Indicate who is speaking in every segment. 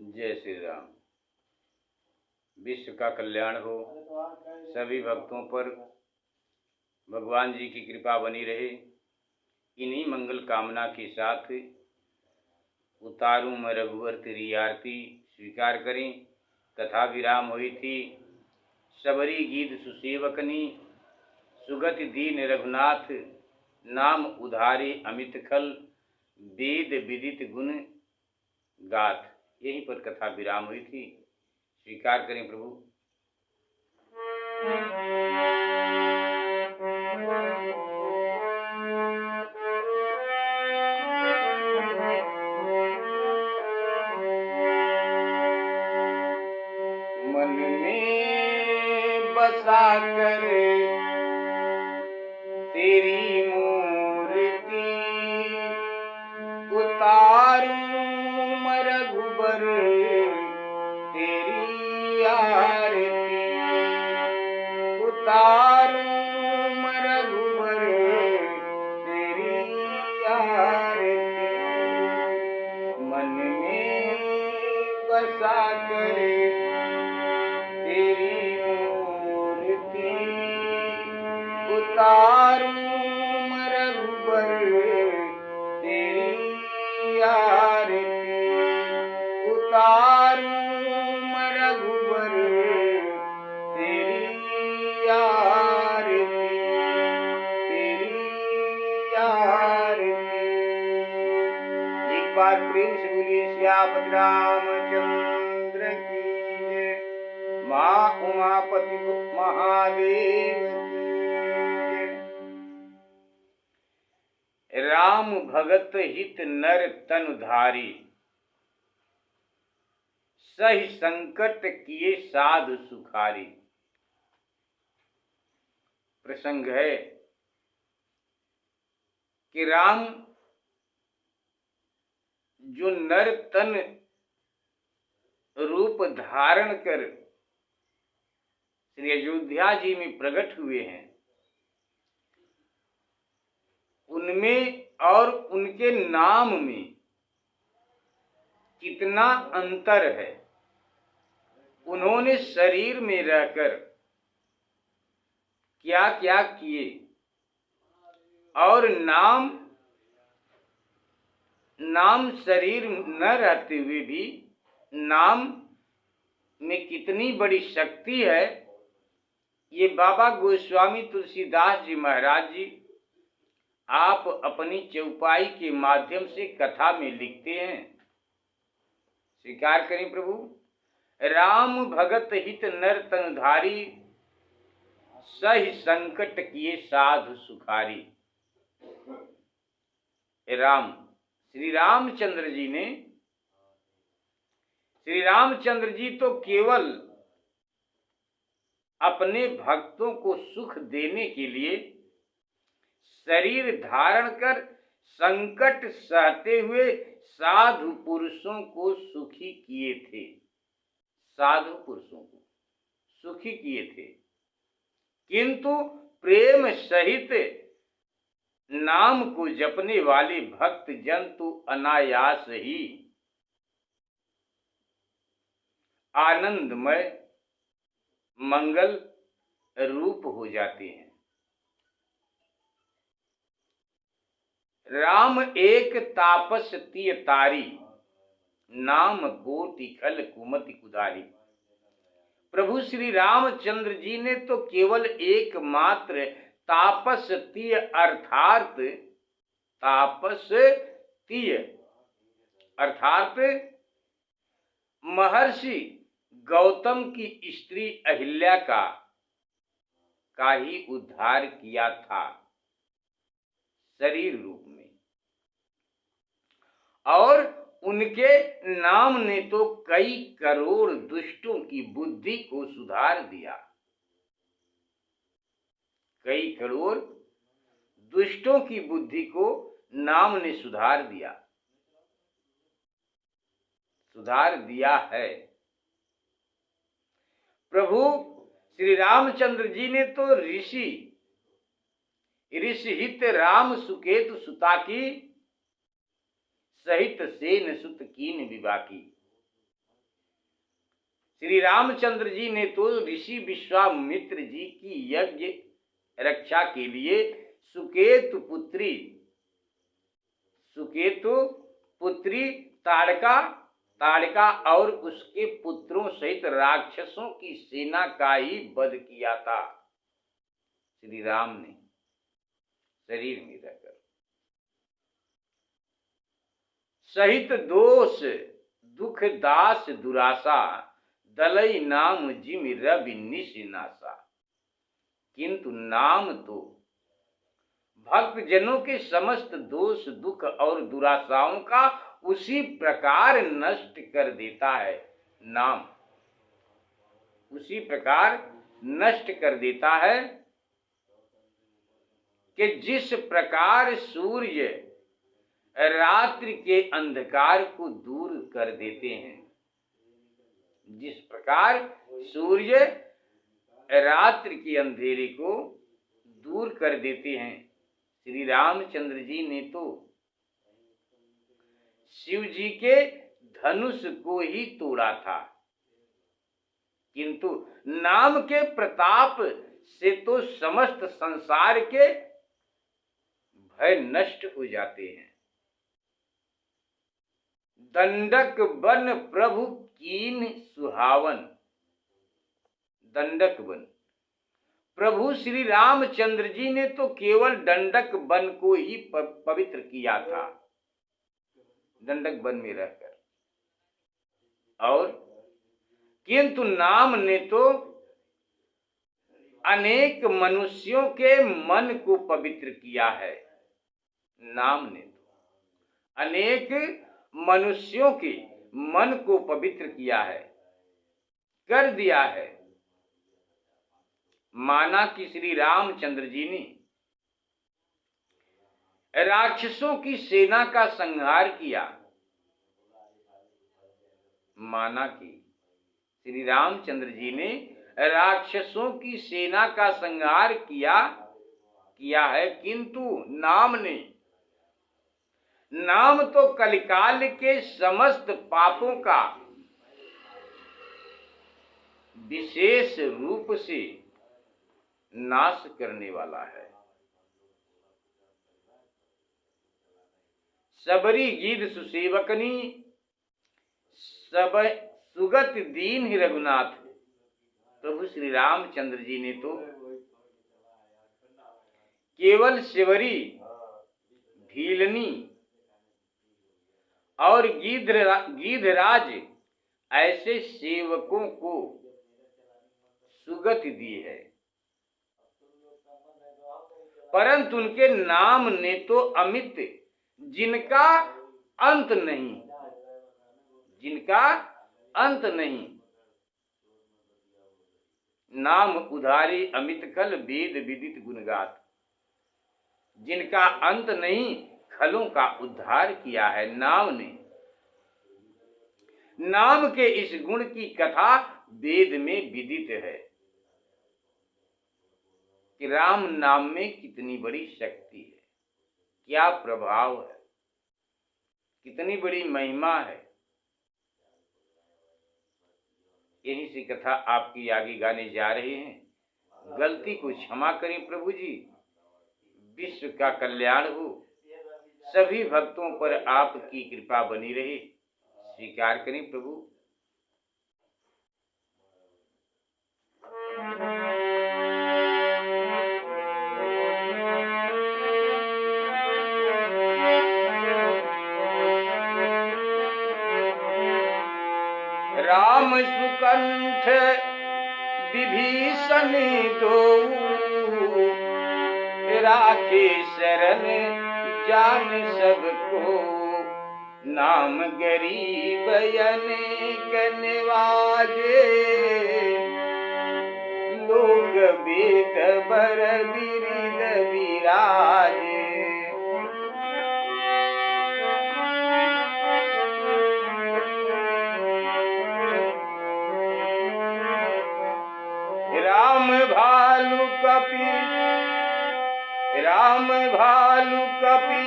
Speaker 1: जय श्री राम। विश्व का कल्याण हो, सभी भक्तों पर भगवान जी की कृपा बनी रहे। इन्हीं मंगल कामना के साथ उतारूं मैं रघुवर तेरी आरती। स्वीकार करें, कथा विराम हुई थी। सबरी गीत सुसेवकनी, सुगति दीन रघुनाथ, नाम उधारे अमित खल, वेद विदित गुण गाथ। यहीं पर कथा विराम हुई थी। स्वीकार करें प्रभु। मन में बसा कर तेरी मूर्ति, उतारूं मैं रघुबर तेरी आरती। उतारूं मैं रघुबर तेरी आरती। मन में बसा कर तेरी मूर्ति, उतारूं मैं रघुबर तेरी आरती। उतारूं मैं रघुबर तेरी आरती, तेरी आरती। एक बार प्रेम से बोलिए श्यामपति रामचंद्र की जय। माँ उमापति महादेव की जय। राम भगत हित नर तनु धारी, सही संकट किए साधु सुखारी। प्रसंग है कि राम जो नर तन रूप धारण कर श्री अयोध्या जी में प्रकट हुए हैं, उनमें और उनके नाम में कितना अंतर है। उन्होंने शरीर में रहकर क्या क्या किए और नाम शरीर न रहते हुए भी नाम में कितनी बड़ी शक्ति है। ये बाबा गोस्वामी तुलसीदास जी महाराज जी आप अपनी चौपाई के माध्यम से कथा में लिखते हैं। स्वीकार करें प्रभु। राम भगत हित नर तनुधारी, सही संकट किए साधु सुखारी। राम श्री रामचंद्र जी तो केवल अपने भक्तों को सुख देने के लिए शरीर धारण कर संकट सहते हुए साधु पुरुषों को सुखी किए थे। साधु पुरुषों को सुखी किए थे, किंतु प्रेम सहित नाम को जपने वाले भक्त जन तो अनायास ही आनंदमय मंगल रूप हो जाते हैं। राम एक तापस तिय तारी, नाम कोटि खल कुमति कुदारी। प्रभु श्री रामचंद्र जी ने तो केवल एकमात्र तापस तिय अर्थात महर्षि गौतम की स्त्री अहिल्या का ही उद्धार किया था शरीर रूप में, और उनके नाम ने तो कई करोड़ दुष्टों की बुद्धि को सुधार दिया। कई करोड़ दुष्टों की बुद्धि को नाम ने सुधार दिया है। प्रभु श्री रामचंद्र जी ने तो ऋषि हित राम सुकेतु सुता की, सहित सेन सुत कीन विवाकी। श्री रामचंद्र जी ने तो ऋषि विश्वामित्र जी की यज्ञ रक्षा के लिए सुकेतु पुत्री ताड़का और उसके पुत्रों सहित राक्षसों की सेना का ही वध किया था। श्री राम ने शरीर में रहकर सहित दोष दुख दास दुरासा दलई नाम जिम रवि निश नासा। किंतु नाम तो भक्त जनों के समस्त दोष दुख और दुराशाओं का उसी प्रकार नष्ट कर देता है। नाम उसी प्रकार नष्ट कर देता है कि जिस प्रकार सूर्य रात्रि के अंधकार को दूर कर देते हैं, जिस प्रकार सूर्य रात्रि के अंधेरे को दूर कर देते हैं, श्री रामचंद्र जी ने तो शिव जी के धनुष को ही तोड़ा था। किंतु नाम के प्रताप से तो समस्त संसार के भय नष्ट हो जाते हैं। दंडक बन प्रभु कीन सुहावन। दंडक बन प्रभु श्री रामचंद्र जी ने तो केवल दंडक बन को ही पवित्र किया था, दंडक बन में रहकर, और किंतु नाम ने तो अनेक मनुष्यों के मन को पवित्र किया है। नाम ने तो अनेक मनुष्यों के मन को पवित्र किया है, कर दिया है। माना कि श्री रामचंद्र जी ने राक्षसों की सेना का संहार किया। माना कि श्री रामचंद्र जी ने राक्षसों की सेना का संहार किया है, किंतु नाम तो कलिकाल के समस्त पापों का विशेष रूप से नाश करने वाला है। सबरी गीध सुसेवकनी सब सुगत दीन ही रघुनाथ। प्रभु श्री रामचंद्र जी ने तो केवल शिवरी, भीलनी और गीधराज ऐसे सेवकों को सुगति दी है, परंतु उनके नाम ने तो अमित, जिनका अंत नहीं, जिनका अंत नहीं। नाम उधारी अमित खल वेद विदित गुणगात। जिनका अंत नहीं, खलों का उद्धार किया है नाम ने। नाम के इस गुण की कथा वेद में विदित है कि राम नाम में कितनी बड़ी शक्ति है, क्या प्रभाव है, कितनी बड़ी महिमा है। यही सी कथा आपकी आगे गाने जा रहे हैं। गलती को क्षमा करें प्रभु जी, विश्व का कल्याण हो, सभी भक्तों पर आपकी कृपा बनी रहे, स्वीकार करें प्रभु। राम सुकंठ विभीषण दो, राखे शरण जान सबको। नाम गरीब अनेक निवाजे, लोग वेद बर बिरिद विराजे। राम भालु कपि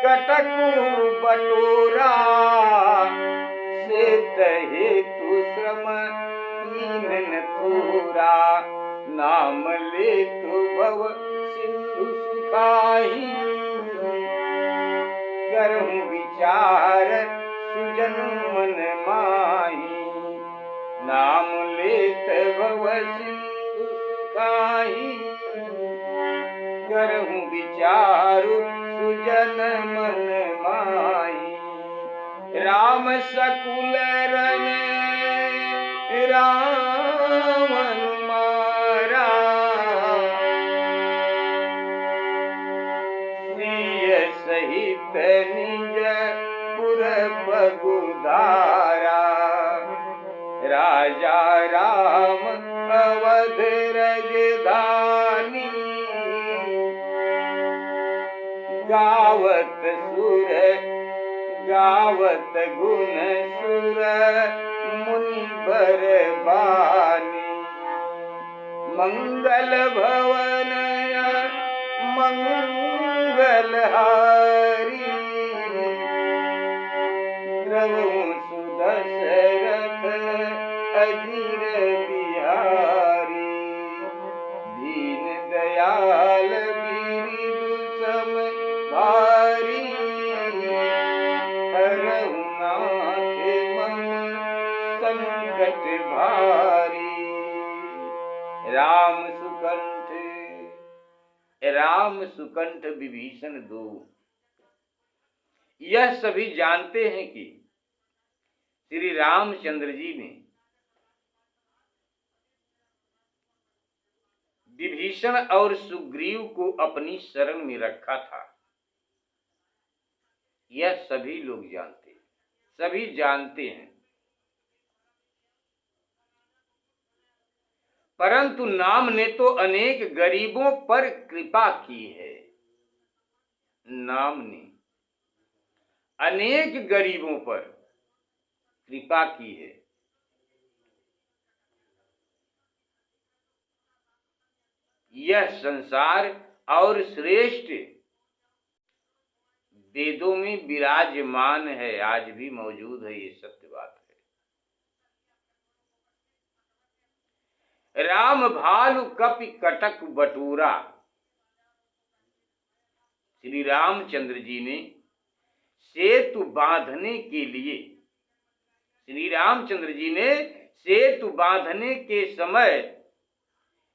Speaker 1: कटकु बटोरा, से हेतु क्रम कीन थोरा, नाम ले तो भव सिंधु सुखाही, करहु विचार सुजन मन माही, नाम लेत भव सिंधु सुखाही, करहु विचारु सुजन मन माही। राम सकुल रन रावण मारा, सिय सहित निज पुर पगुधारा, राजा राम अवध राजधानी, गावत सुर गावत गुण सुर मुनि बर बानी, मंगल भवन मंगल हारी, द्रवहु सुदशरथ अजीर बिहारी, दीन दयाल बिरिदु सम भारी, हरहु नाथ मम संकट भारी। राम सुकंठ विभीषण दो। यह सभी जानते हैं कि श्री रामचंद्र जी ने विभीषण और सुग्रीव को अपनी शरण में रखा था। यह सभी लोग जानते हैं, सभी जानते हैं, परंतु नाम ने तो अनेक गरीबों पर कृपा की है। नाम ने अनेक गरीबों पर कृपा की है। यह संसार और श्रेष्ठ वेदों में विराजमान है, आज भी मौजूद है, ये सत्य बात है। राम भालु कपि कटक बटूरा। श्री रामचंद्र जी ने सेतु बांधने के लिए, श्री रामचंद्र जी ने सेतु बांधने के समय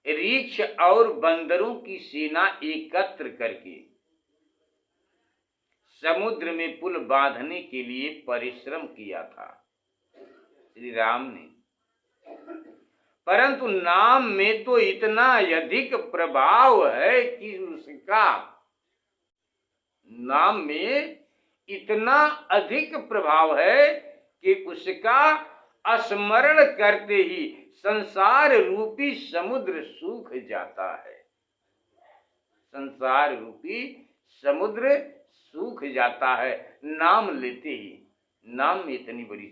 Speaker 1: रीछ और बंदरों की सेना एकत्र करके समुद्र में पुल बांधने के लिए परिश्रम किया था श्री राम ने। परंतु नाम में तो इतना अधिक प्रभाव है कि उसका, नाम में इतना अधिक प्रभाव है कि उसका स्मरण करते ही संसार रूपी समुद्र सूख जाता है। संसार रूपी समुद्र सूख जाता है नाम लेते ही। नाम में इतनी बड़ी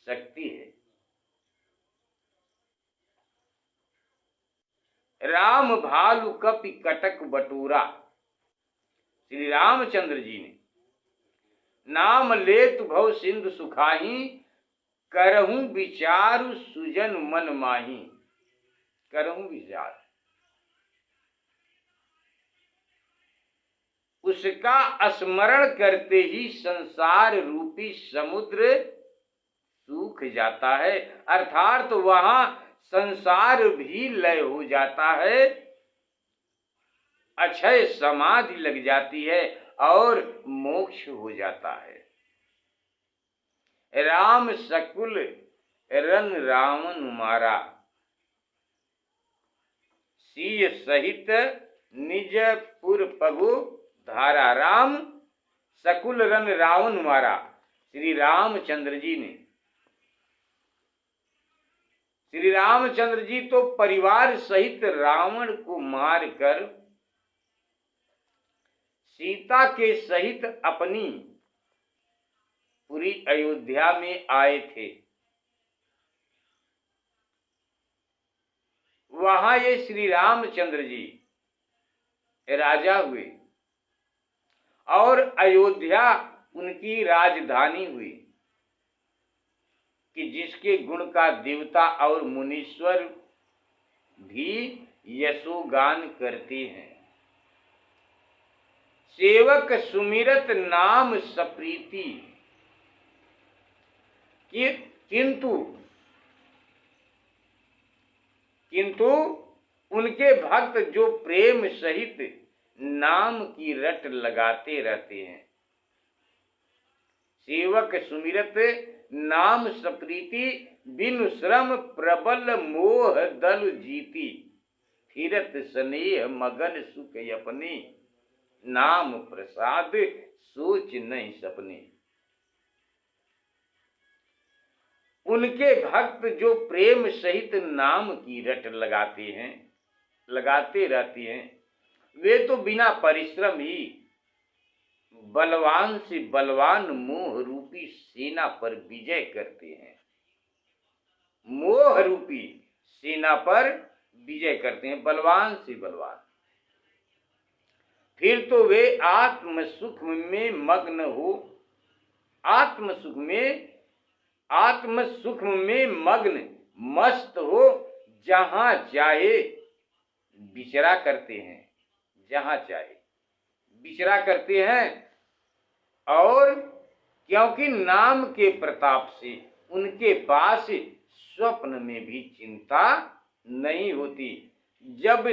Speaker 1: शक्ति है। राम भालु कपि कटक बटूरा। श्री रामचंद्र जी ने नाम लेत भव सिंधु सुखाही, करहूं विचारु सुजन मन माही। करहूं विचार, उसका स्मरण करते ही संसार रूपी समुद्र सूख जाता है, अर्थात तो वहां संसार भी लय हो जाता है, अक्षय समाधि लग जाती है और मोक्ष हो जाता है। राम सकुल रन रावण मारा, सीय सहित निज पुर पगु धारा। राम सकुल रन रावण मारा। श्री रामचंद्र जी ने, श्री रामचंद्र जी तो परिवार सहित रावण को मारकर सीता के सहित अपनी पूरी अयोध्या में आए थे। वहां ये श्री रामचंद्र जी राजा हुए और अयोध्या उनकी राजधानी हुई। कि जिसके गुण का देवता और मुनीश्वर भी यशोगान करते हैं। सेवक सुमिरत नाम सप्रीति किंतु किंतु उनके भक्त जो प्रेम सहित नाम की रट लगाते रहते हैं। सेवक सुमिरत नाम सप्रीति बिनु श्रम प्रबल मोह दल जीती फिरत स्नेह मगन सुख अपने नाम प्रसाद सोच नहीं सपने। उनके भक्त जो प्रेम सहित नाम की रट लगाते रहते हैं, वे तो बिना परिश्रम ही बलवान से बलवान मोह रूपी सेना पर विजय करते हैं। मोह रूपी सेना पर विजय करते हैं, बलवान से बलवान। फिर तो वे आत्म सुख में मग्न हो, आत्म सुख में मग्न मस्त हो, जहां चाहे विचरा करते हैं, जहां चाहे विचरा करते हैं। और क्योंकि नाम के प्रताप से उनके पास स्वप्न में भी चिंता नहीं होती। जब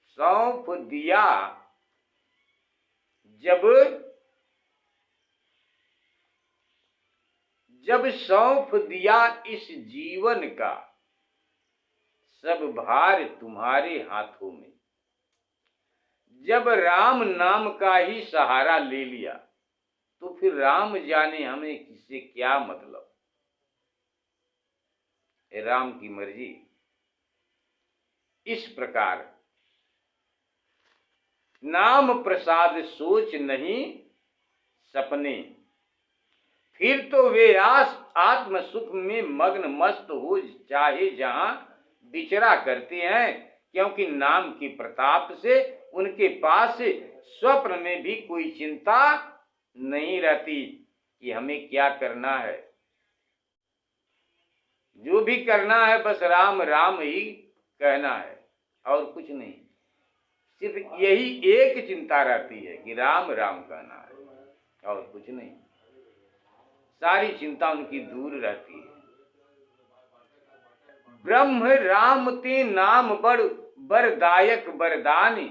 Speaker 1: सौंप दिया इस जीवन का सब भार तुम्हारे हाथों में, जब राम नाम का ही सहारा ले लिया, तो फिर राम जाने हमें किससे क्या मतलब। राम की मर्जी। इस प्रकार नाम प्रसाद सोच नहीं सपने। फिर तो वे आत्म सुख में मग्न मस्त हो, चाहे जहां विचरा करते हैं, क्योंकि नाम के प्रताप से उनके पास स्वप्न में भी कोई चिंता नहीं रहती कि हमें क्या करना है। जो भी करना है बस राम राम ही कहना है और कुछ नहीं। सिर्फ यही एक चिंता रहती है कि राम राम कहना है और कुछ नहीं। सारी चिंता उनकी दूर रहती है। ब्रह्म राम ते नाम बरदायक बरदानी,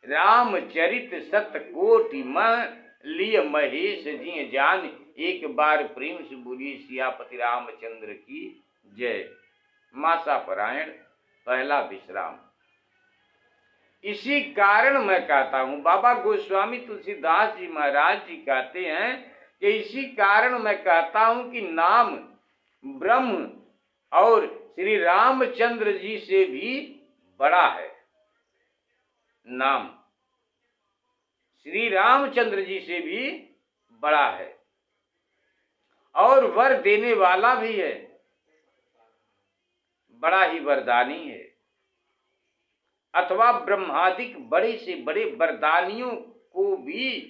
Speaker 1: रामचरित सत कोटि मह लिय महेश जी जान। एक बार प्रेम से बोलिए सियापति रामचंद्र की जय। मासा परायण पहला विश्राम। इसी कारण मैं कहता हूँ, बाबा गोस्वामी तुलसीदास जी महाराज जी कहते हैं कि इसी कारण मैं कहता हूँ कि नाम ब्रह्म और श्री रामचंद्र जी से भी बड़ा है। नाम श्री रामचंद्र जी से भी बड़ा है और वर देने वाला भी है, बड़ा ही वरदानी है। अथवा ब्रह्मादिक बड़े से बड़े वरदानियों को भी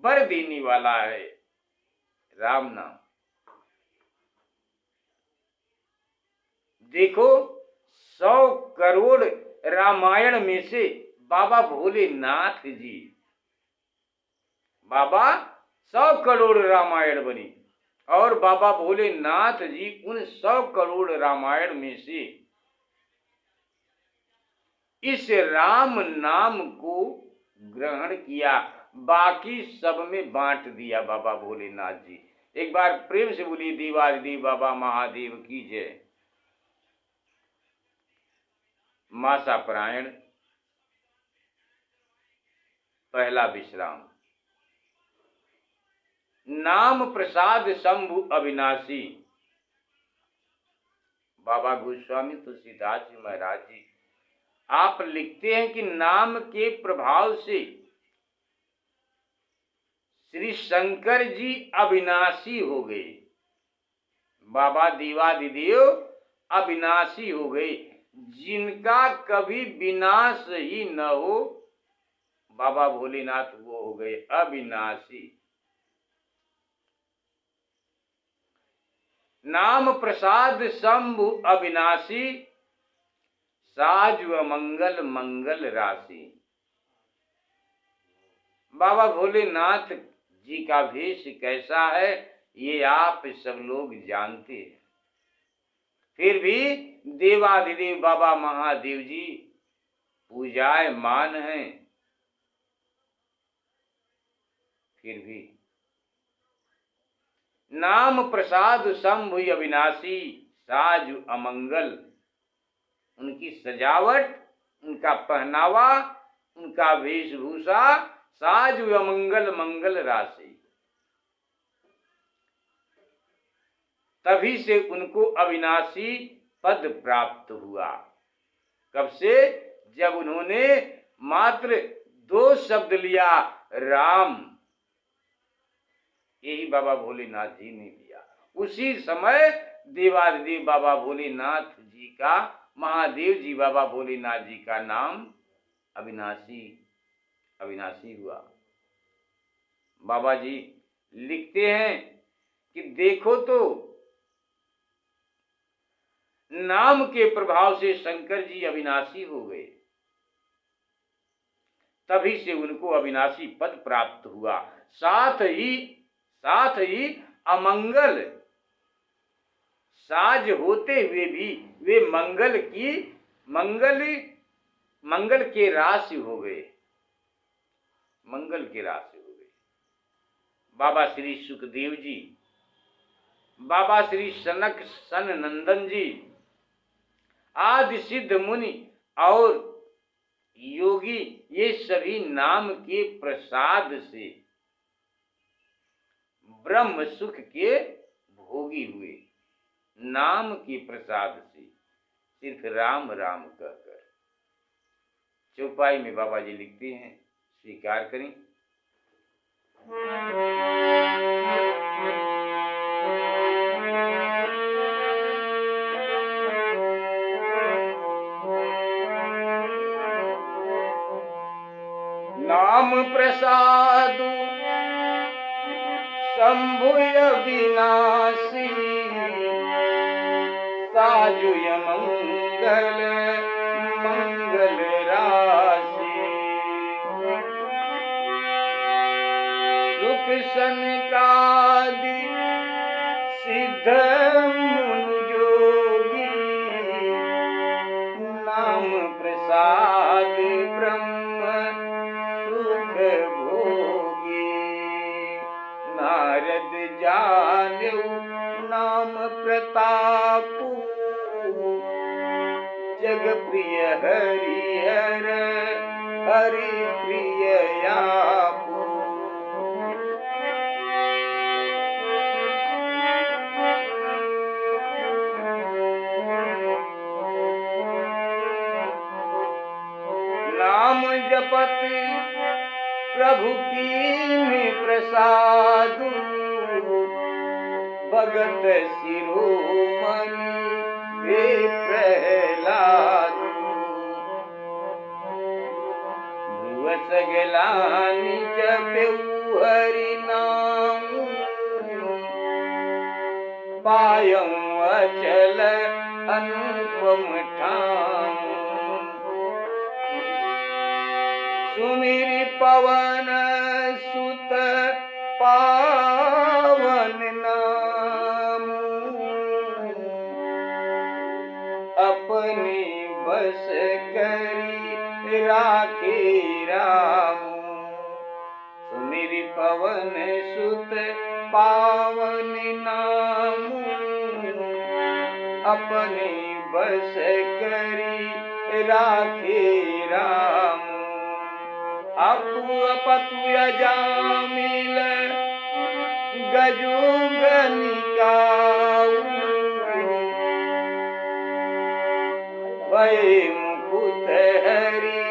Speaker 1: वर देने वाला है राम नाम। देखो 100 करोड़ रामायण में से बाबा भोलेनाथ जी, बाबा 100 करोड़ रामायण बनी और बाबा भोलेनाथ जी उन 100 करोड़ रामायण में से इस राम नाम को ग्रहण किया, बाकी सब में बांट दिया बाबा भोलेनाथ जी। एक बार प्रेम से बोलिए देवाधिदेव बाबा महादेव की जय। मासा परायण पहला विश्राम। नाम प्रसाद शंभु अविनाशी। बाबा गोस्वामी तुलसीदास जी महाराज जी आप लिखते हैं कि नाम के प्रभाव से श्री शंकर जी अविनाशी हो गए। बाबा देवाधिदेव अविनाशी हो गए, जिनका कभी विनाश ही न हो, बाबा भोलेनाथ वो हो गए अविनाशी। नाम प्रसाद शंभु अविनाशी, साजु अमंगल मंगल राशि। बाबा भोलेनाथ जी का भेष कैसा है ये आप सब लोग जानते हैं। फिर भी देवाधिदेव बाबा महादेव जी पूजायमान हैं। फिर भी नाम प्रसाद शंभु अविनाशी, साजु अमंगल, उनकी सजावट, उनका पहनावा, उनका वेशभूषा साजु अमंगल मंगल राशि। तभी से उनको अविनाशी पद प्राप्त हुआ। कब से? जब उन्होंने मात्र 2 शब्द लिया, राम। यही बाबा भोलेनाथ जी ने दिया। उसी समय देवाधिदेव बाबा भोलेनाथ जी का, महादेव जी बाबा भोलेनाथ जी का नाम अविनाशी हुआ। बाबा जी लिखते हैं कि देखो तो नाम के प्रभाव से शंकर जी अविनाशी हो गए। तभी से उनको अविनाशी पद प्राप्त हुआ। साथ ही अमंगल, साज होते हुए भी वे मंगल के राशि हो गए। मंगल के राशि हो गए। बाबा श्री सुखदेव जी, बाबा श्री सनक सन नंदन जी आदि सिद्ध मुनि और योगी, ये सभी नाम के प्रसाद से ब्रह्म सुख के भोगी हुए। नाम के प्रसाद से, सिर्फ राम राम कहकर। चौपाई में बाबा जी लिखते हैं, स्वीकार करें। नाम प्रसाद शंभु अविनाशी, साजु मंगल मंगल राशि। सुख सनकादि सिद्ध मुनि जोगी, नाम प्रसाद ब्रह्म सुख भोगी। नारद जान्यौ नाम प्रतापु, जग प्रिय हरिहर हरि प्रिय आपु। नाम जपत प्रभु कीन प्रसादु, भगत शिरोमणि वे प्रहलादु। ध्रुव सगलानि जपेउ हरि नाम, पायौ अचल अनुपम ठाम। सुमिरि पवन सुत पावन नाम, अपने बस करी राखे राम। सुमिरि पवन सुत पावन नाम, अपने बस करी राखे राम। अपु अपतु अजामिल गजुग निकाऊ, भय मुकुट हरि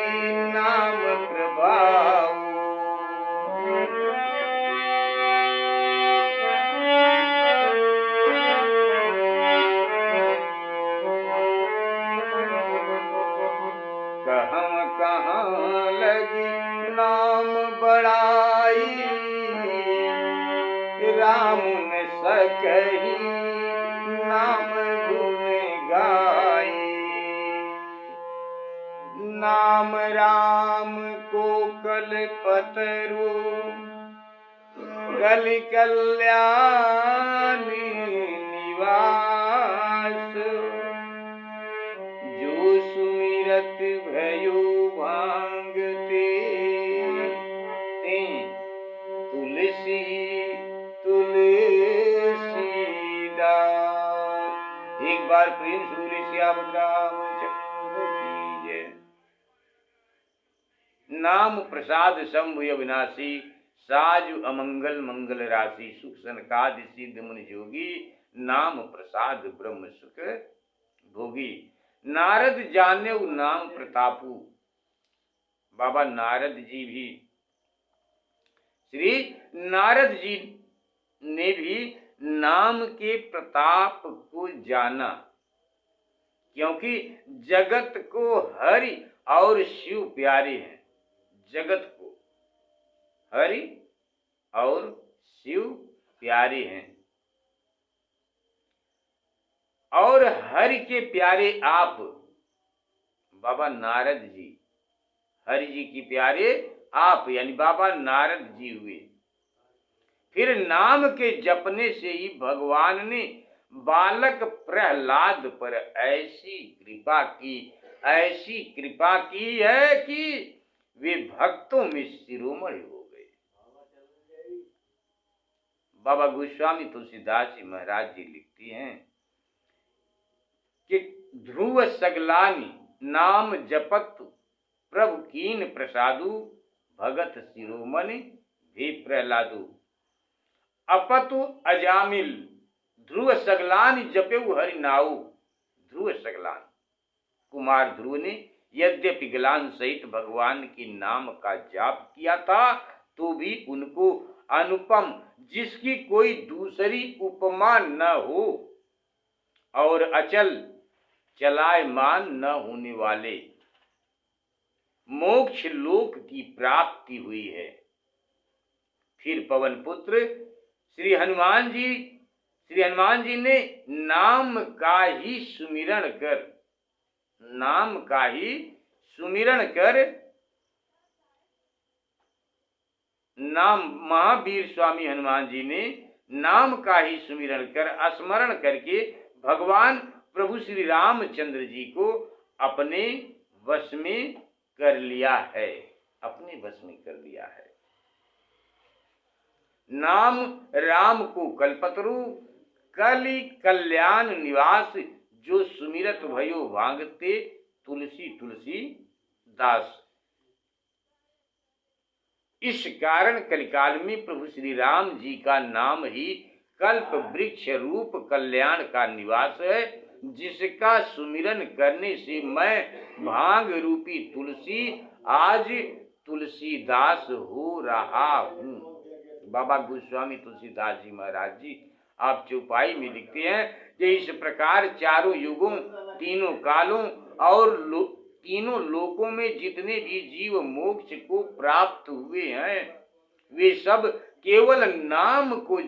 Speaker 1: नाम प्रभाऊ। कहाँ कहाँ लगी नाम बड़ाई, राम न सकही नाम गुण गाए। नाम राम को कल्पतरु कलि कल्याणी निवास। जो सुमिरत भयो भांगते तुलसी तुलसीदास। एक बार प्रेम सूर्य श्याम रामचंद्र की जय। नाम प्रसाद शंभु अविनाशी, साजु अमंगल मंगल राशि। सुख सनकादि सिद्ध मुनि जोगी, नाम प्रसाद ब्रह्म सुख भोगी। नारद जानेऊ नाम प्रतापू। बाबा नारद जी भी, श्री नारद जी ने भी नाम के प्रताप को जाना, क्योंकि जगत को हरि और शिव प्यारे हैं। जगत को हरि और शिव प्यारे हैं, और हरि के प्यारे आप बाबा नारद जी, हरि जी की प्यारे आप यानी बाबा नारद जी हुए। फिर नाम के जपने से ही भगवान ने बालक प्रहलाद पर ऐसी कृपा की है कि वे भक्तों में शिरोमणि हो गए। बाबा गोस्वामी तुलसीदास जी महाराज जी लिखती हैं कि ध्रुव सगलानी नाम जपत प्रभु कीन प्रसादु, भगत शिरोमणि भी प्रहलादु। अपतु अजामिल ध्रुव सगलानी जपेऊ हरि नाऊ। ध्रुव सगलान कुमार ध्रुव ने यद्यपि गलान सहित भगवान के नाम का जाप किया था, तो भी उनको अनुपम, जिसकी कोई दूसरी उपमा न हो, और अचल चलायमान न होने वाले मोक्ष लोक की प्राप्ति हुई है। फिर पवन पुत्र श्री हनुमान जी ने नाम का ही सुमिरण कर नाम महावीर स्वामी हनुमान जी ने नाम का ही सुमिरण कर स्मरण करके भगवान प्रभु श्री रामचंद्र जी को अपने वश में कर लिया है। नाम राम को कल्पतरु कलि कल्याण निवास। जो सुमिरत भयो भांगते तुलसी दास। इस कारण कलिकाल में प्रभु श्री राम जी का नाम ही कल्प वृक्ष रूप कल्याण का निवास है, जिसका सुमिरन करने से मैं भांग रूपी तुलसी आज तुलसीदास हो रहा हूँ। बाबा गोस्वामी तुलसीदास जी महाराज जी आप चौपाई में लिखते हैं कि इस प्रकार चारों युगों, तीनों कालों और तीनों लोकों में जितने भी जीव मोक्ष को प्राप्त हुए हैं, वे सब केवल नाम को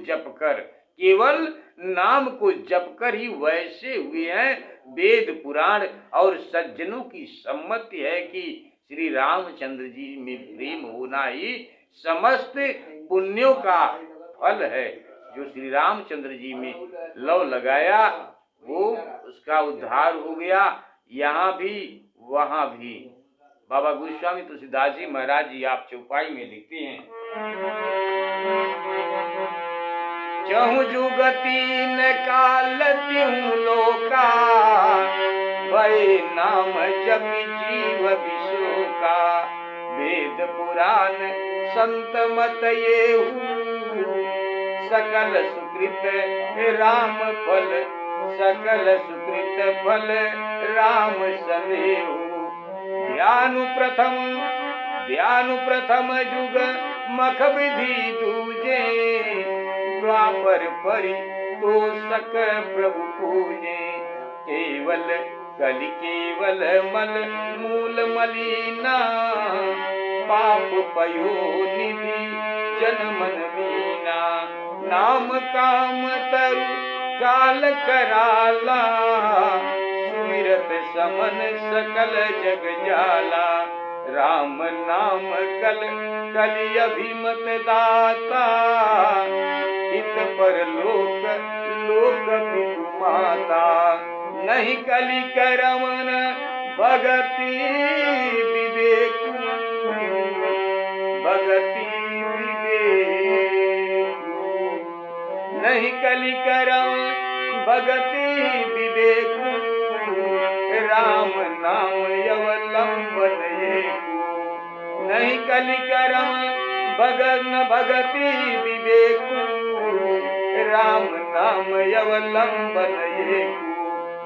Speaker 1: जपकर ही वैसे हुए हैं। वेद पुराण और सज्जनों की सम्मति है कि श्री रामचंद्र जी में प्रेम होना ही समस्त पुण्यों का फल है। जो श्री रामचंद्र जी में लव लगाया वो उसका उद्धार हो गया, यहाँ भी वहाँ भी। बाबा गोस्वामी तुलसीदास जी महाराज जी आप चौपाई में लिखते हैं, चहु जुगति न काल तिहु लोका, भय नाम जपि जीव विशोका। वेद पुराण संत मत येहु, सकल सुकृत राम फल राम सनेहु। ध्यानु प्रथम जुग मख विधि दूजे, द्वापर परि तो सक प्रभु पूजे। केवल मल मूल मलिना, पाप पयो निधि जन मन मीना। नाम काम तरु काल कराला, सुमिरत समन सकल जग जाला। राम नाम कल कलि अभिमत दाता, हित पर लोक लोक पितु माता। नहीं कलि करमन भगति विवेक, भगति विवेक। नहीं कलि करम भगति विवेक, राम नाम अवलंबन एकु। नहीं कलि करम भगति विवेक, राम नाम अवलंबन एकु।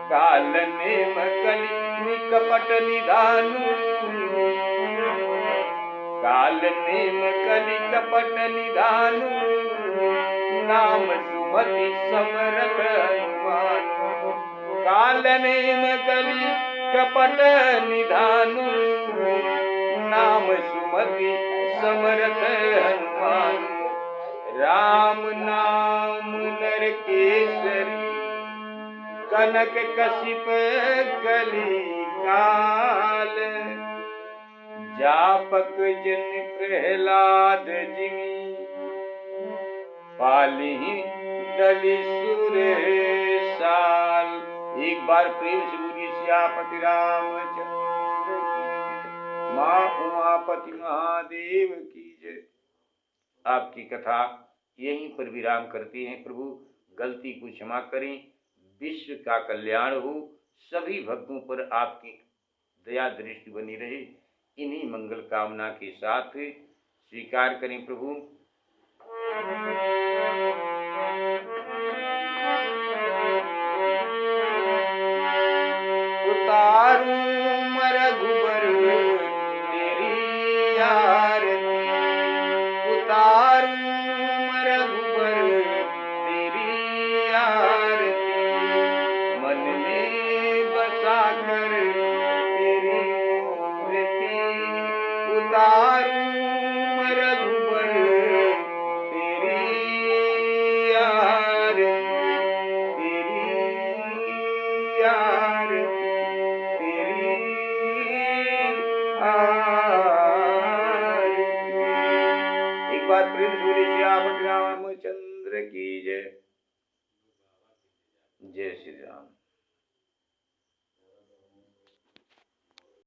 Speaker 1: काल नेम कलि निकपट निधानु, काल नेम कलि कपट निधानु। नाम सुमति समरथ हनुमान, काल नेम कलि कपट निधानु। नाम सुमति समरथ हनुमान। राम नाम नर केसरी, कनक कशिप कली काल। जापक जन प्रहलाद जिमि, पालिहि दलि सुर साल। एक बार प्रेम से बोलिए सियापति रामचंद्र की, माँ उमापति महादेव की जय। आपकी कथा यहीं पर विराम करते हैं। प्रभु गलती को क्षमा करें, विश्व का कल्याण हो, सभी भक्तों पर आपकी दया दृष्टि बनी रहे। इन्हीं मंगल कामना के साथ स्वीकार करें प्रभु। उतारूं मरघुबर तेरी आरती, उतारूं मरघुबर तेरी आरती। मन में बसा कर तेरी मूर्ति, उतारूं मरघुबर तेरी आरती, तेरी आरती, तेरी आरती। एक बार प्रेम से बोलिए श्याम रामचंद्र की जय। जय